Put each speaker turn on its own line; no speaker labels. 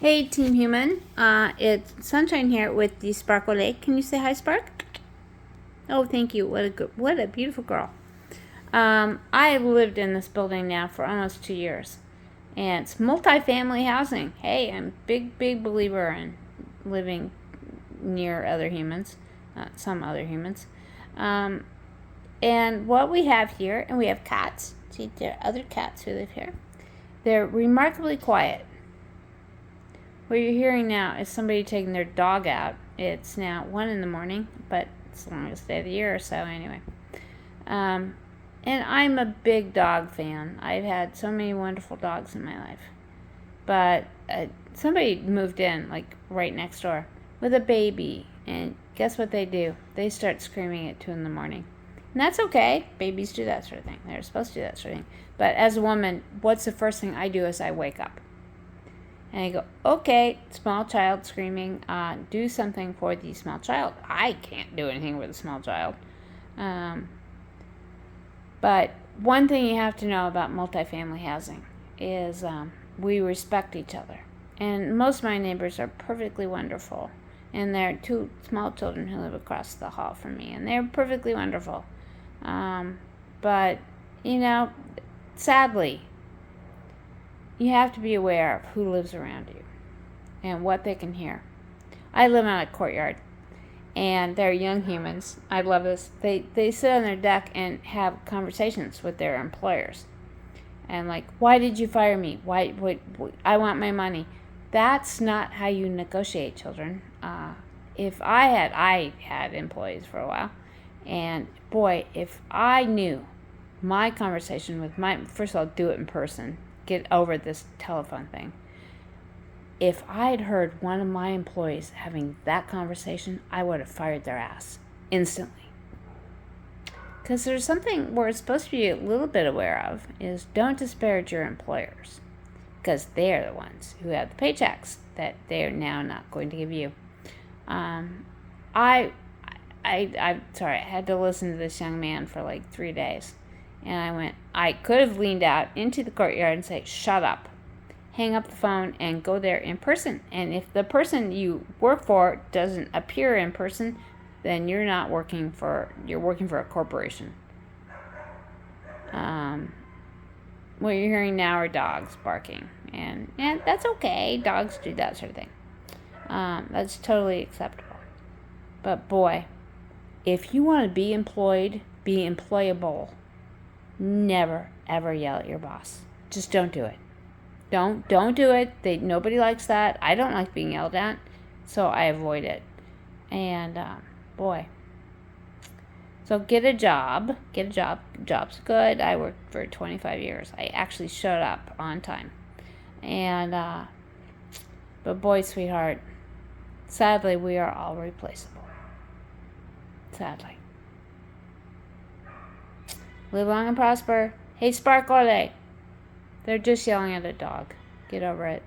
Hey, Team Human. It's Sunshine here with the Sparkle Lake. Can you say hi, Spark? Oh, thank you. What a beautiful girl. I've lived in this building now for almost 2 years, and it's multifamily housing. Hey, I'm big believer in living near other humans, some other humans. Um, and what we have here, and we have cats. See, there are other cats who live here. They're remarkably quiet. What you're hearing now is somebody taking their dog out. It's now 1 in the morning, but it's the longest day of the year or so anyway. And I'm a big dog fan. I've had so many wonderful dogs in my life. But somebody moved in, like right next door, with a baby. And guess what they do? They start screaming at 2 in the morning. And that's okay. Babies do that sort of thing. They're supposed to do that sort of thing. But as a woman, what's the first thing I do as I wake up? And I go, okay, small child screaming, do something for the small child. I can't do anything with a small child. But one thing you have to know about multifamily housing is we respect each other. And most of my neighbors are perfectly wonderful. And there are 2 small children who live across the hall from me, and they're perfectly wonderful. But, sadly, you have to be aware of who lives around you and what they can hear. I live on a courtyard, and they're young humans. I love this. They sit on their deck and have conversations with their employers. And like, why did you fire me? Why? I want my money. That's not how you negotiate, children. If I had employees for a while, and boy, if I knew my conversation with first of all, do it in person. Get over this telephone thing. If I'd heard one of my employees having that conversation, I would have fired their ass instantly. Because there's something we're supposed to be a little bit aware of is don't disparage your employers, because they're the ones who have the paychecks that they're now not going to give you. I'm sorry, I had to listen to this young man for like 3 days. And I could have leaned out into the courtyard and say, shut up, hang up the phone, and go there in person. And if the person you work for doesn't appear in person, then you're working for a corporation. What you're hearing now are dogs barking. And that's okay. Dogs do that sort of thing. That's totally acceptable. But boy, if you want to be employed, be employable, never ever yell at your boss. Just don't do it. Don't do it. Nobody likes that. I don't like being yelled at, so I avoid it. And boy, so get a job. Job's good. I worked for 25 years. I actually showed up on time. And but boy, sweetheart, sadly we are all replaceable. Sadly. Live long and prosper. Hey, Sparkle. They're just yelling at a dog. Get over it.